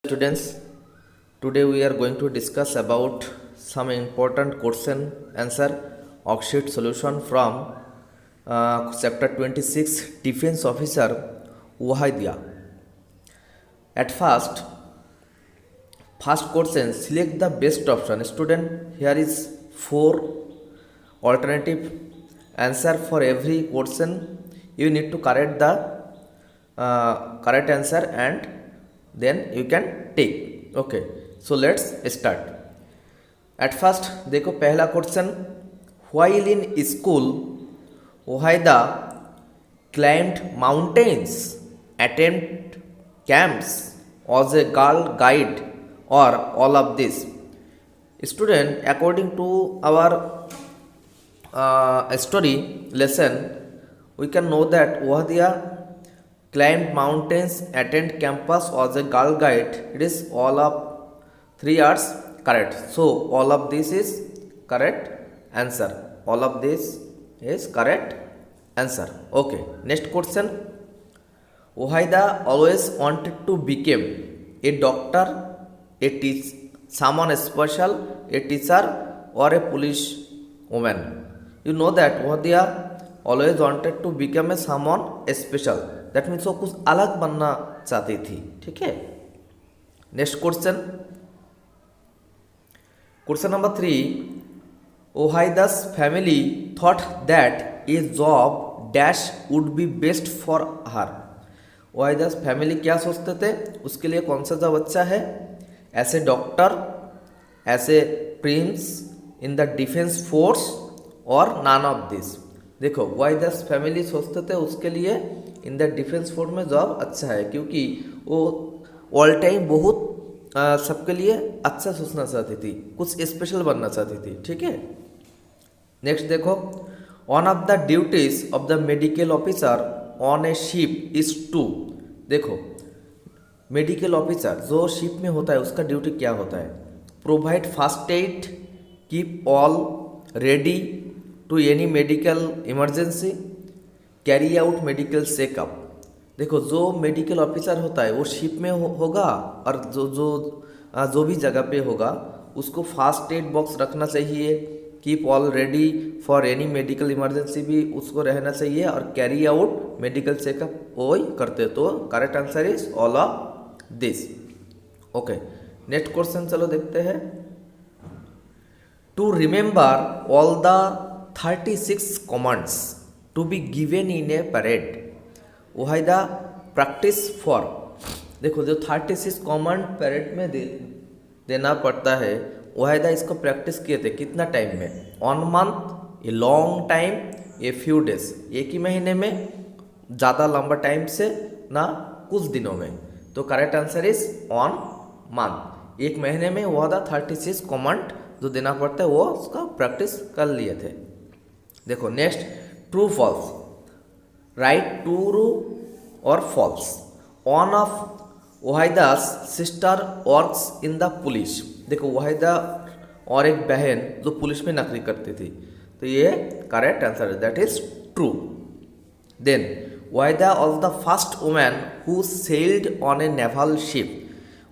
Students, today we are going to discuss about some important question answer worksheet solution from chapter 26 defense officer Wahidya. At first question, select the best option. Student, here is four alternative answer for every question. You need to correct the correct answer and then you can take. Okay, so let's start. At first देखो पहला question, while in school Wahida climbed mountains, attended camps, was a girl guide, or all of this. Student, according to our story lesson, we can know that Wahida climbed mountains, attend campus, was a girl guide. It is all of three are correct. So all of this is correct answer. All of this is correct answer. Okay. Next question. Wahida always wanted to become a doctor, a teacher, someone special, a teacher, or a police woman. You know that Wahida always wanted to become a someone special. That means वो कुछ अलग बनना चाहती थी. ठीक है. Next question, question number 3. Wahida's family thought that a job dash would be best for her. Wahida's family क्या सोचते थे उसके लिए कौन सा जॉब अच्छा है? As a doctor, as a prince in the defence force और नन ऑफ दिस. देखो वाहिदा's फैमिली सोचते थे उसके लिए इन द डिफेंस फोर्स में जॉब अच्छा है क्योंकि वो ऑल टाइम बहुत सबके लिए अच्छा सोचना चाहती थी, कुछ स्पेशल बनना चाहती थी. ठीक है. नेक्स्ट देखो, one of the duties of the medical officer on a ship is to. देखो मेडिकल ऑफिसर जो शिप में होता है उसका ड्यूटी क्या होता है? Provide first aid, keep all ready to any medical emergency, carry out medical checkup. देखो जो मेडिकल ऑफिसर होता है वो शिप में होगा और जो भी जगह पे होगा उसको फास्ट एड बॉक्स रखना चाहिए, keep all ready for any medical emergency भी उसको रहना चाहिए और कैरी आउट मेडिकल चेकअप वही करते. तो correct answer is all of this. Okay. Next question चलो देखते हैं. To remember all the 36 commands to be given in a parade. Wahida practice for. देखो जो 36 कमांड पैरेड में देना पड़ता है वाहिदा इसको प्रैक्टिस किए थे कितना टाइम में? 1 month, a long time, a few days. एक ही महीने में, ज़्यादा लंबा टाइम से ना कुछ दिनों में. तो करेक्ट आंसर इज 1 मंथ. एक महीने में वाहिदा 36 कमांड जो देना पड़ता है वो उसका प्रैक्टिस कर लिए थे. देखो next, true false. Right true और false. One of Wahida's sister works in the police. देखो वाहिदा और एक बहन जो पुलिस में नौकरी करती थी तो ये करेक्ट आंसर है, that is true. Then Wahida was the first women who sailed on a naval ship.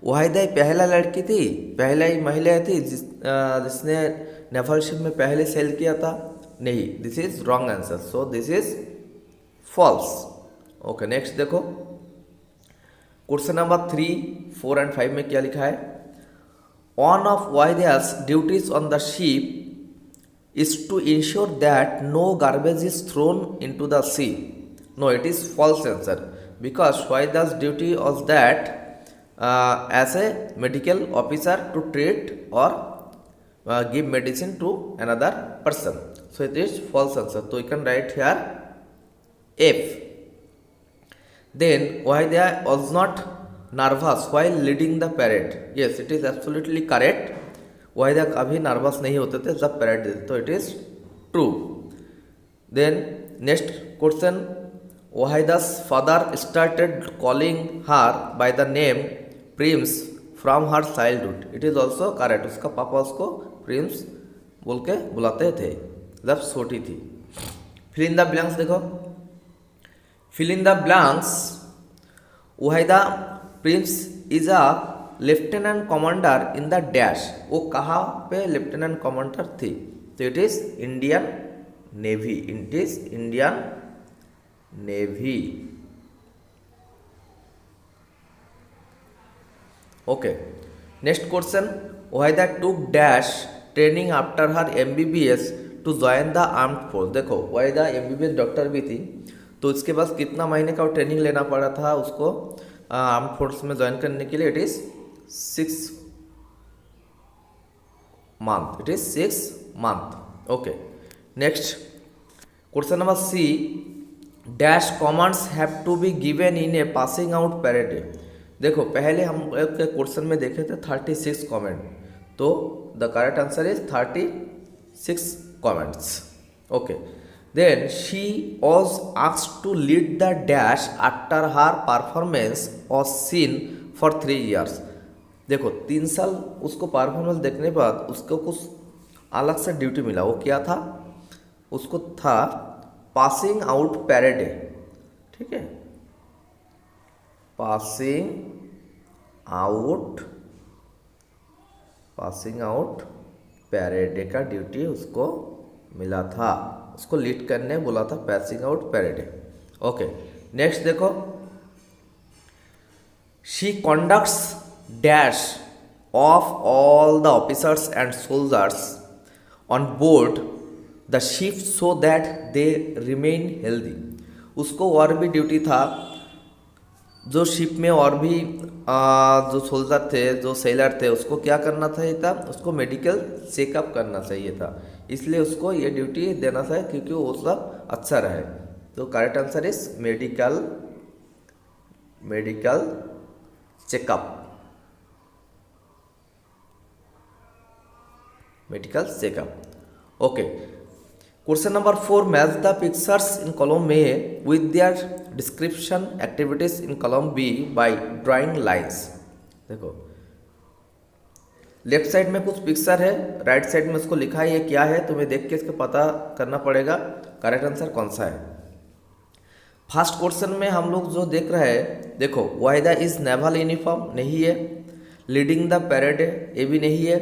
Wahida पहला लड़की थी, पहला ही महिला थी जिसने नेवल शिप में पहले सेल किया था. नहीं, this is wrong answer. So this is false. Okay. Next देखो क्वेश्चन नंबर 3, 4 एंड 5 में क्या लिखा है? One of Wahida's duties on the ship is to ensure that no garbage is thrown into the sea. No, it is false answer because Wahida's duty was that as a medical officer to treat और give medicine to another person. So it is false answer. So you can write here F. Then Wahida was not nervous while leading the parade. Yes, it is absolutely correct. Wahida कभी nervous नहीं होते थे जब parade देते. तो it is true. Then next question, Wahida's father started calling her by the name Prims from her childhood. It is also correct. उसका पापा उसको प्रिंस बोल के बुलाते थे जब छोटी थी. फिल इन द ब्लैंक्स देखो. Fill in the blanks. Wahida Prince is a lieutenant commander in the dash, वो कहाँ पे लेफ्टिनेंट कमांडर थी? तो it is Indian navy, it is Indian navy. Okay, next question, Wahida took dash training after her MBBS to join the armed force. देखो Wahida MBBS doctor भी थी, तो इसके पास कितना महीने का ट्रेनिंग लेना पड़ा था उसको आर्म्ड फोर्स में ज्वाइन करने के लिए? It is 6 month, it is 6 month। Okay, next question number C, dash commands have to be given in a passing out parade. देखो पहले हम क्वेश्चन में देखे थे 36 कमेंट, तो the correct answer is 36 comments. Okay, then she was asked to lead the dash after her performance और seen for 3 years। देखो 3 साल उसको परफॉर्मेंस देखने के बाद उसको कुछ अलग से ड्यूटी मिला, वो क्या था? उसको था पासिंग आउट पैरेड, ठीक है, पासिंग आउट पैरेड का ड्यूटी उसको मिला था, उसको लीड करने बोला था passing out parade. Okay, next देखो, she conducts dash of all the officers and soldiers on board the ship so that they remain healthy. उसको और भी ड्यूटी था, जो शिप में और भी जो सोल्जर थे, जो सेलर थे, उसको क्या करना चाहिए था? उसको मेडिकल चेकअप करना चाहिए था, इसलिए उसको ये ड्यूटी देना चाहिए क्योंकि वो सब अच्छा रहे। तो correct answer is medical checkup, okay. Question number 4, match the pictures in column A with their description activities in column B by drawing lines. देखो लेफ्ट साइड में कुछ पिक्चर है, राइट साइड में उसको लिखा है ये क्या है, तुम्हें देख के इसको पता करना पड़ेगा करेक्ट आंसर कौन सा है। फर्स्ट क्वेश्चन में हम लोग जो देख रहे हैं, देखो वाहिदा इज नेवल यूनिफॉर्म नहीं है, लीडिंग द पैरेड है ये भी नहीं है,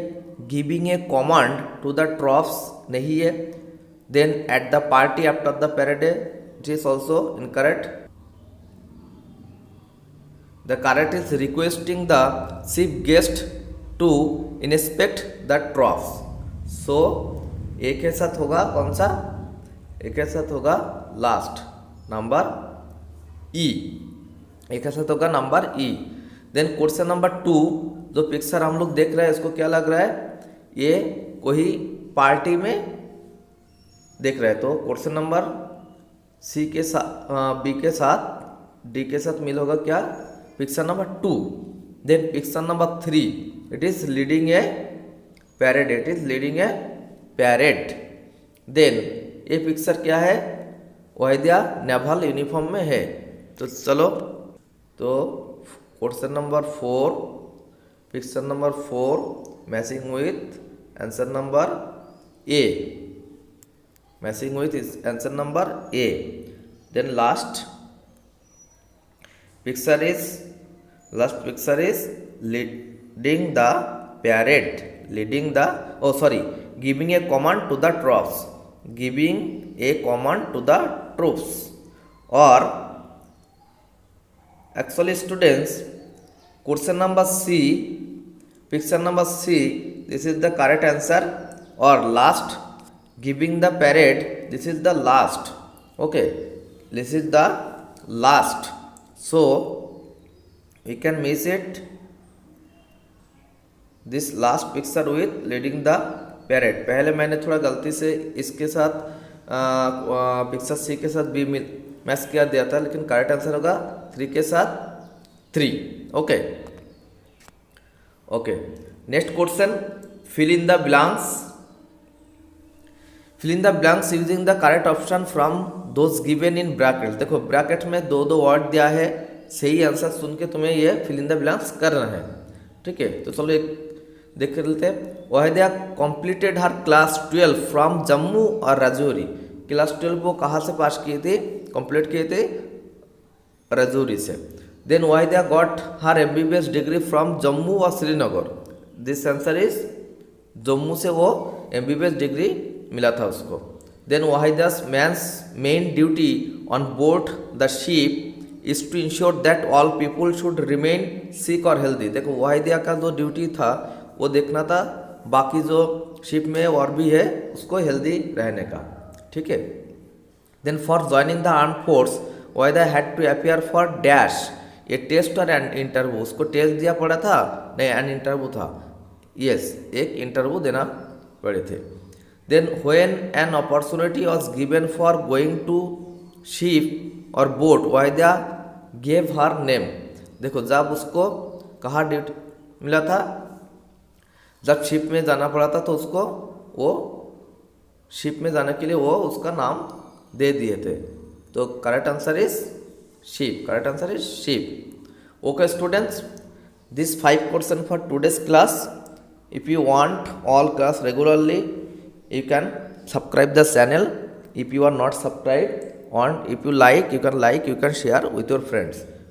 giving a command to the troops नहीं है, then at the party after the parade it is also incorrect. The correct is requesting the chief guest to inspect the troops. So एक के साथ होगा कौन सा? एक के साथ होगा लास्ट नंबर ई, एक के साथ होगा number E. Then question number 2, जो पिक्चर हम लोग देख रहे हैं इसको क्या लग रहा है? ये कोई पार्टी में देख रहे हैं, तो क्वेश्चन नंबर सी के साथ बी के साथ डी के साथ मिल होगा क्या? Picture number 2। Then picture number 3, it is leading a parade, it is leading a parade. Then ये पिक्चर क्या है? वाहिदा नेवल यूनिफॉर्म में है। तो चलो, तो question number 4, picture number 4 matching with answer number A, matching with answer number A. Then last picture is leading the parade, giving a command to the troops, giving a command to the troops. और actually students question number C, picture number C, this is the correct answer. और last giving the parade, this is the last, okay, this is the last. So we can miss it this last picture with leading the parade. पहले मैंने थोड़ा गलती से इसके साथ picture सी के साथ भी मैच किया दिया था, लेकिन करेक्ट आंसर होगा 3 के साथ 3, okay. Okay, next question, fill in the blanks using the correct option from those given in bracket. देखो ब्रैकेट में 2 वर्ड दिया है, सही आंसर सुन के तुम्हें ये फिल इन द ब्लैंक्स करना है, ठीक है। तो चलो एक देख लेते हैं। Waheeda completed her class 12 from Jammu और राजौरी। क्लास 12 वो कहाँ से पास किए थे, कंप्लीट किए थे? राजौरी से। Then Wahida got her MBBS degree from Jammu or Srinagar? This answer is Jammu से वो MBBS डिग्री मिला था उसको. Then Wahida's man's main duty on board the ship is to ensure that all people should remain sick or healthy. देखो वाहिदा का जो duty था वो देखना था बाकी जो शिप में और भी है उसको हेल्दी रहने का. ठीक है. Then for joining the arm force Wahida had to appear for dash, ये टेस्ट और एन इंटरव्यू. उसको टेस्ट दिया पड़ा था नहीं एन इंटरव्यू था. यस एक इंटरव्यू देना पड़े थे. Then when an opportunity was given for going to ship और boat Wahida gave her name. देखो जब उसको कहाँ ड्यूटी मिला था, जब शिप में जाना पड़ा था तो उसको वो शिप में जाने के लिए वो उसका नाम दे दिए थे. तो correct answer is ship. Correct answer is ship. Okay students, this 5 question for today's class. If you want all class regularly, you can subscribe the channel. If you are not subscribed, and if you like, you can share with your friends.